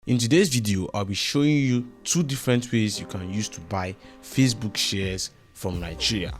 In today's video, I'll be showing you two different ways you can use to buy Facebook shares from Nigeria.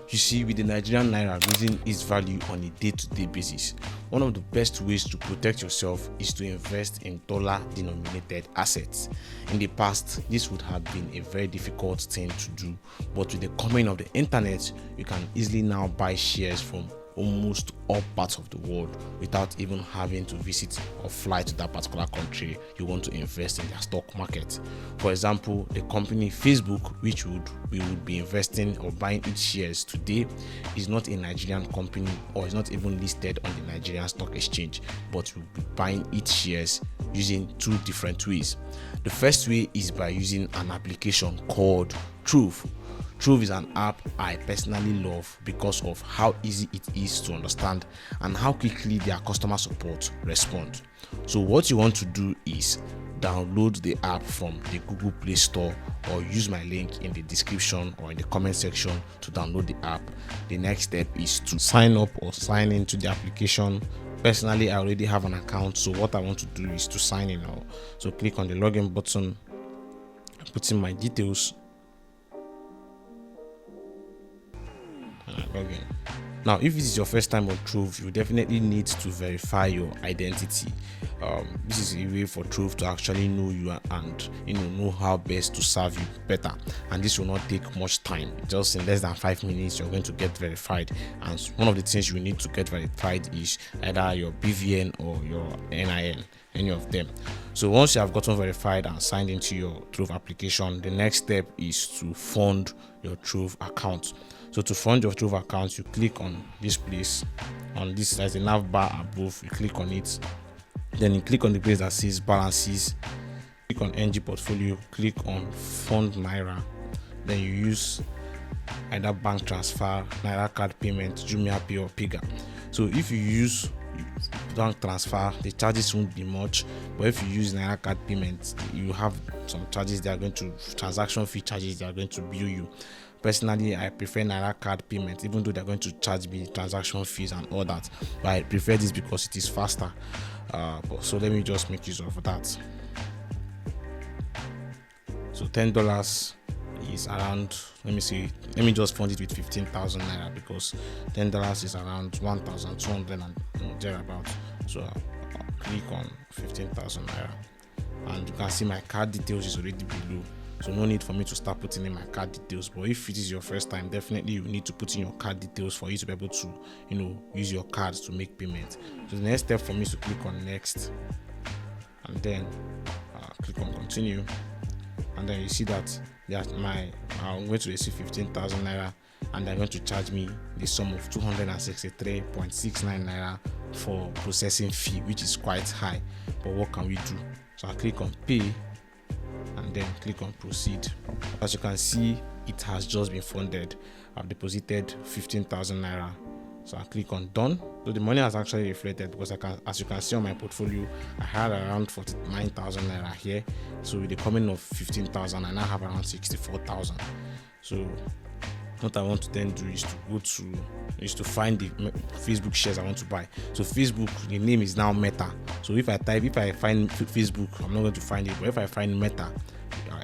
You see, with the Nigerian Naira losing its value on a day-to-day basis, one of the best ways to protect yourself is to invest in dollar-denominated assets. In the past, this would have been a very difficult thing to do, but with the coming of the internet, you can easily now buy shares from almost all parts of the world without even having to visit or fly to that particular country you want to invest in their stock market. For example, the company Facebook, which we would be investing or buying its shares today, is not a Nigerian company or is not even listed on the Nigerian Stock Exchange, but we'll be buying its shares using two different ways. The first way is by using an application called Truth. Truth is an app I personally love because of how easy it is to understand and how quickly their customer support respond. So what you want to do is download the app from the Google Play Store or use my link in the description or in the comment section to download the app. The next step is to sign up or sign into the application. Personally, I already have an account, so what I want to do is to sign in now. So click on the login button, put in my details, login. Now, if this is your first time on Truth, you definitely need to verify your identity. This is a way for Truth to actually know you and know how best to serve you better. And this will not take much time. Just in less than 5 minutes, you're going to get verified. And one of the things you need to get verified is either your BVN or your NIN, any of them. So once you have gotten verified and signed into your Truth application, the next step is to fund your Truth account. So to fund your Truth account, you click on this place, on this, there's a nav bar above, you click on it, then you click on the place that says balances, click on NG portfolio, click on fund Naira, then you use either bank transfer, Naira card payment, Jumia Pay or Piga. So if you use bank transfer, the charges won't be much, but if you use Naira card payment, you have some charges. They are going to transaction fee charges they are going to bill you. Personally, I prefer Naira card payment, even though they're going to charge me transaction fees and all that, but I prefer this because it is faster. So let me just make use of that. So $10 is around, let me just fund it with 15,000 Naira because $10 is around 1,200 and thereabout. So I'll click on 15,000 Naira, and you can see my card details is already below. So no need for me to start putting in my card details. But if it is your first time, definitely you need to put in your card details for you to be able to, use your cards to make payment. So the next step for me is to click on next, and then click on continue, and then you see that I'm going to receive 15,000 Naira, and they're going to charge me the sum of 263.69 Naira for processing fee, which is quite high. But what can we do? So I click on pay, and then click on proceed. As you can see, it has just been funded. I've deposited 15,000 Naira, so I click on done. So the money has actually reflected because as you can see on my portfolio, I had around 49,000 Naira here. So with the coming of 15,000, I now have around 64,000. So what I want to then do is to find the Facebook shares I want to buy. So Facebook, the name is now Meta. So if I find Facebook, I'm not going to find it, but if I find Meta,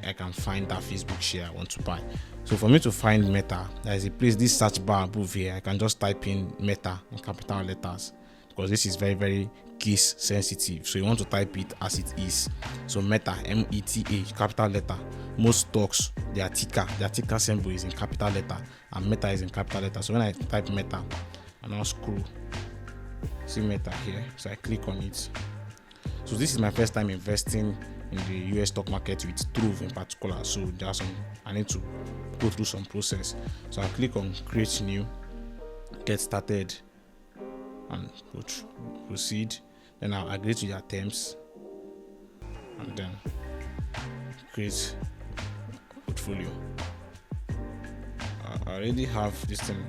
I can find that Facebook share I want to buy. So for me to find Meta, there is a place, this search bar above here, I can just type in Meta in capital letters because this is very, very case sensitive. So you want to type it as it is. So Meta, META, capital letter. Most stocks, their ticker symbol is in capital letter, and Meta is in capital letter. So when I type Meta, and I'll scroll, see Meta here. So I click on it. So this is my first time investing in the US stock market with Truth in particular. So I need to go through some process. So I click on create new, get started, and proceed. Then I'll agree to their terms, and then create portfolio. I already have this thing.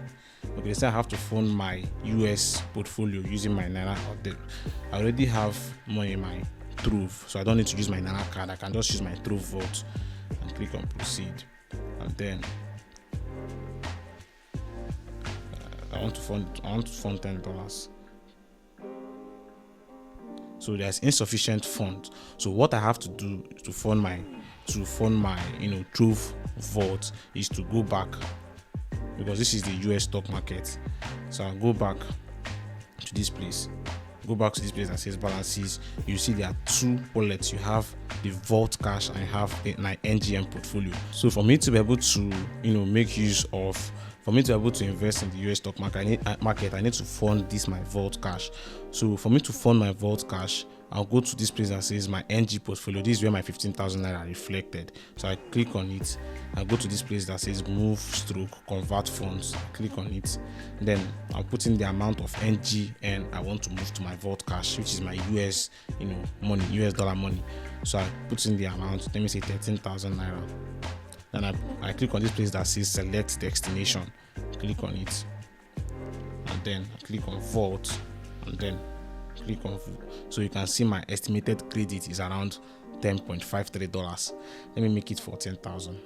Okay, so I have to fund my US portfolio using my Naira. I already have money in my Truth, so I don't need to use my Naira card. I can just use my Truth vault and click on proceed, and then I want to fund $10. So there's insufficient funds. So what I have to do to fund my Trove vault is to go back, because this is the US stock market. So I'll go back to this place. Go back to this place that says balances. You see there are two wallets. You have the vault cash and you have my NGM portfolio. So for me to be able to make use of, for me to be able to invest in the US stock market, I need to fund this my vault cash. So for me to fund my vault cash, I'll go to this place that says my NG portfolio. This is where my 15,000 naira reflected. So I click on it. I go to this place that says move/convert funds. I click on it. Then I'll put in the amount of NG and I want to move to my vault cash, which is my US, money, US dollar money. So I put in the amount. Let me say 13,000 naira. Then I click on this place that says select destination. Click on it. And then I click on vault. And then click on full. So you can see my estimated credit is around $10.53. Let me make it 14,000.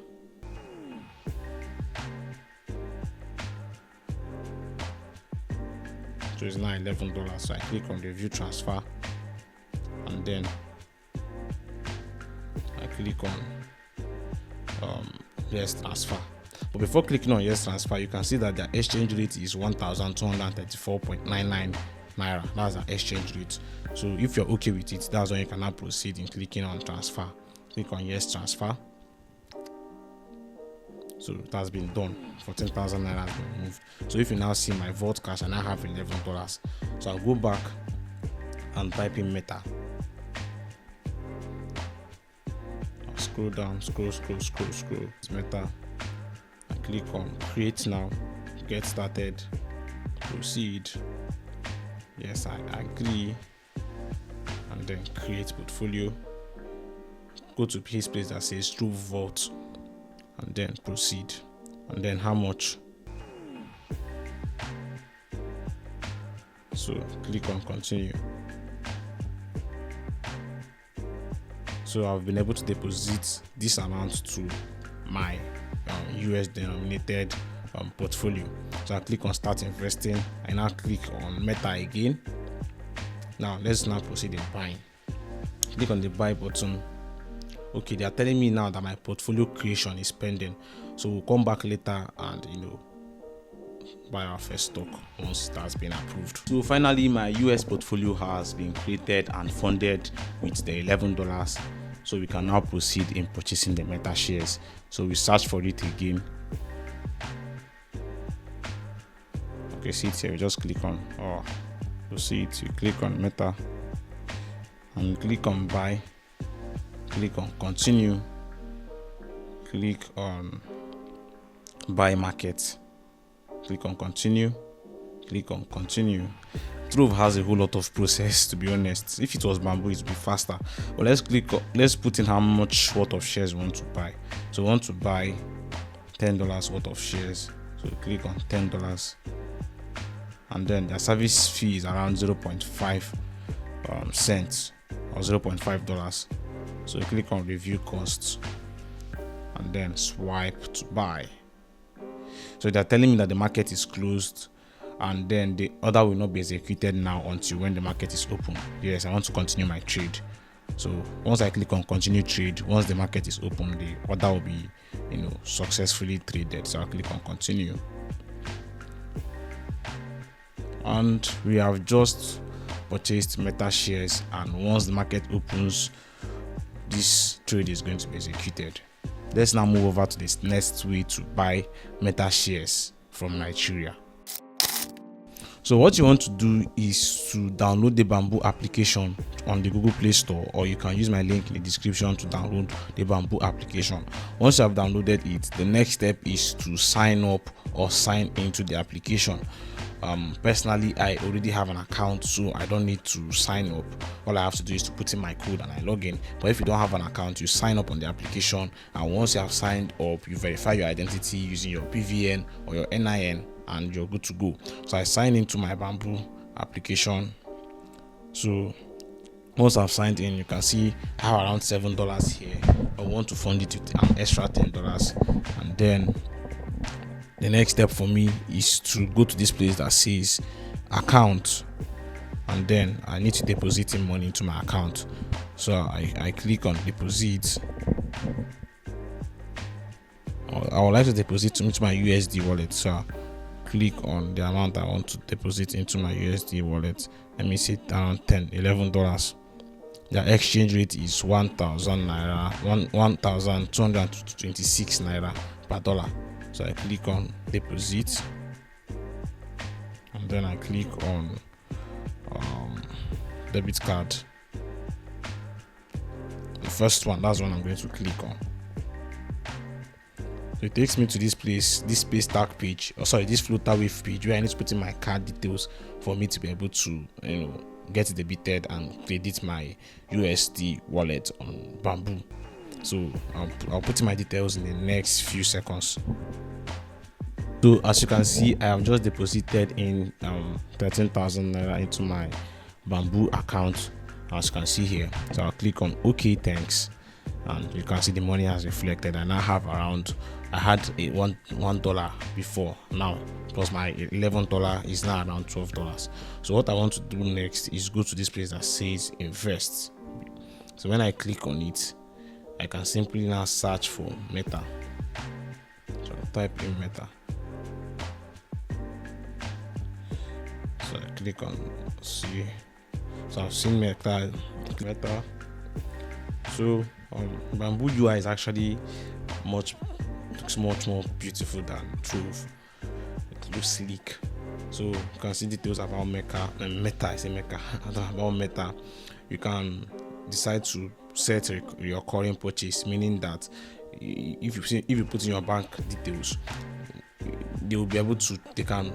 So it's now $11. So I click on review transfer and then I click on yes transfer. But before clicking on yes transfer, you can see that the exchange rate is 1,234.99 naira. That's the exchange rate. So if you're okay with it, that's when you can now proceed in clicking on transfer. Click on yes transfer. So it has been done. 14,000 naira has been moved. So if you now see my vault cash, I now have $11. So I'll go back and type in Meta. I'll scroll down, scroll. It's Meta. I click on create now, get started, proceed. Yes, I agree, and then create portfolio. Go to his place that says Trove Vault, and then proceed. And then how much? So click on continue. So I've been able to deposit this amount to my US denominated portfolio. So I click on start investing. I now click on Meta again. Now let's now proceed in buying. Click on the buy button. Okay, they are telling me now that my portfolio creation is pending. So we'll come back later and buy our first stock once it has been approved. So finally, my US portfolio has been created and funded with the $11. So we can now proceed in purchasing the Meta shares. So we search for it again. Okay, see it here. We just click on proceed. You click on Meta and click on buy. Click on continue. Click on buy market. Click on continue. Click on continue. Trove has a whole lot of process, to be honest. If it was Bamboo, it would be faster. But let's put in how much worth of shares we want to buy. So we want to buy $10 worth of shares. So click on $10. And then the service fee is around 0.5 cents or $0.5. So you click on review costs and then swipe to buy. So they're telling me that the market is closed and then the order will not be executed now until when the market is open. Yes, I want to continue my trade. So once I click on continue trade, once the market is open, the order will be successfully traded. So I'll click on continue. And we have just purchased Meta shares, and once the market opens, this trade is going to be executed. Let's now move over to this next way to buy Meta shares from Nigeria. So what you want to do is to download the Bamboo application on the Google Play Store, or you can use my link in the description to download the Bamboo application. Once you have downloaded it, the next step is to sign up or sign into the application. Personally, I already have an account, so I don't need to sign up. All I have to do is to put in my code and I log in. But if you don't have an account, you sign up on the application, and once you have signed up, you verify your identity using your BVN or your NIN, and you're good to go. So I sign into my Bamboo application. So once I've signed in, you can see I have around $7 here. I want to fund it with an extra $10, and then the next step for me is to go to this place that says account. and then I need to deposit in money into my account. So I click on deposit. I would like to deposit into my USD wallet, so I click on the amount I want to deposit into my USD wallet. Let me see, around $11. The exchange rate is 1,000 naira, 1,226 naira per dollar. So I click on deposit, and then I click on debit card. The first one, that's one I'm going to click on. So it takes me to this place, this pay stack page, this floater wave page, where I need to put in my card details for me to be able to, get debited and credit my USD wallet on Bamboo. So I'll put in my details in the next few seconds. So as you can see, I have just deposited in 13,000 naira into my Bamboo account, as you can see here. So I'll click on OK, thanks, and you can see the money has reflected. I now have around, I had a $1 before, now plus my $11 is now around $12. So what I want to do next is go to this place that says invest. So when I click on it, I can simply now search for Meta. So I'll type in Meta. So I click on see. So I've seen Meta. So Bamboo UI is actually much more beautiful than Trove. It looks sleek. So you can see details about Meta. About Meta. You can decide to set a recurring purchase, meaning that if you put in your bank details, they will be able to, they can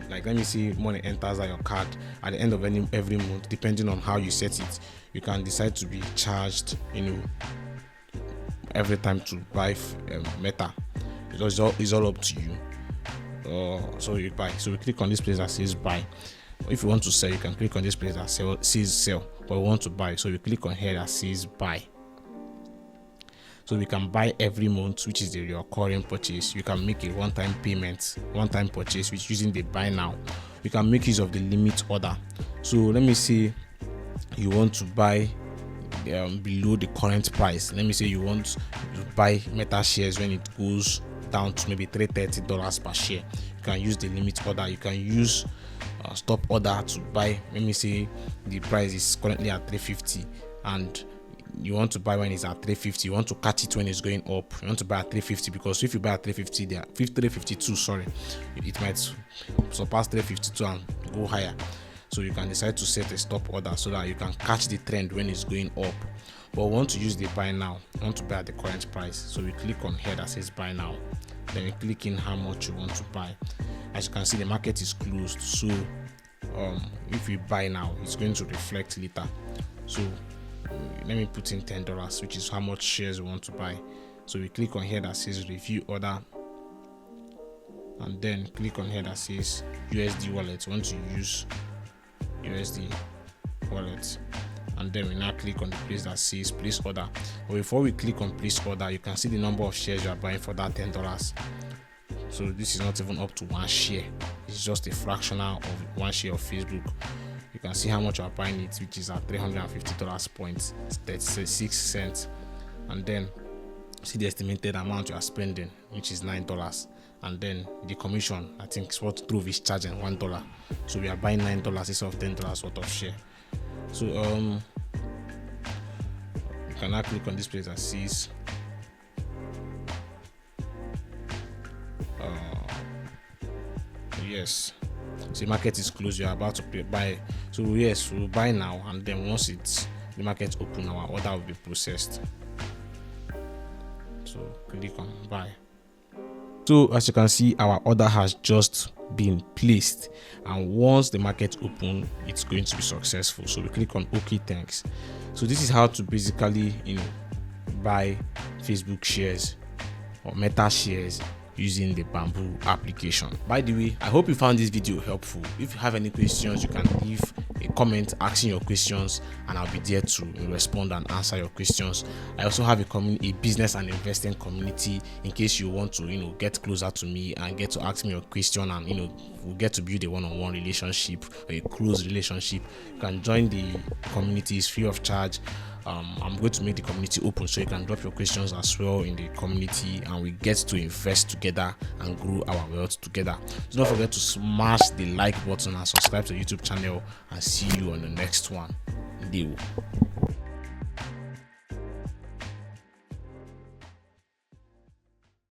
like, let me see, money enters at your card at the end of every month, depending on how you set it. You can decide to be charged every time to buy Meta. It's all up to you. So you buy. So we click on this place that says buy. If you want to sell, you can click on this place that says sell, but we want to buy, so we click on here that says buy. So we can buy every month, which is the recurring purchase. You can make a one-time purchase, which using the buy now. You can make use of the limit order. So let me say you want to buy below the current price. Let me say you want to buy Meta shares when it goes down to maybe $330 per share. You can use the limit order. You can use stop order to buy. Let me say the price is currently at 350 and you want to buy when it's at 350. You want to catch it when it's going up. You want to buy at 350, because if you buy at 350, 352, it might surpass 352 and go higher. So you can decide to set a stop order so that you can catch the trend when it's going up. But we want to use the buy now. We want to buy at the current price. So we click on here that says buy now. Then we click in how much you want to buy. As you can see, the market is closed. So if we buy now, it's going to reflect later. So let me put in $10, which is how much shares we want to buy. So we click on here that says review order, and then click on here that says USD wallet. We want to use USD wallet, and then we now click on the place that says place order. But before we click on place order, you can see the number of shares you are buying for that $10. So this is not even up to one share, it's just a fractional of one share of Facebook. You can see how much you are buying it, which is at $350.36, and then see the estimated amount you are spending, which is $9, and then the commission, I think is what Trove is charging, $1. So we are buying $9 instead of $10 worth of share. So you can now click on this place that says yes. So the market is closed, you are about to buy. So yes, we'll buy now, and then once the market open, our order will be processed. So click on buy. So as you can see, our order has just been placed, and once the market open, it's going to be successful. So we click on OK, thanks. So this is how to basically buy Facebook shares or Meta shares using the Bamboo application. By the way, I hope you found this video helpful. If you have any questions, you can leave a comment asking your questions, and I'll be there to respond and answer your questions. I also have a business and investing community in case you want to get closer to me and get to ask me your question, and we'll get to build a one-on-one relationship or a close relationship. You can join the community. It's free of charge. I'm going to make the community open so you can drop your questions as well in the community, and we get to invest together and grow our wealth together. Do not forget to smash the like button and subscribe to the YouTube channel, and see you on the next one. Deal.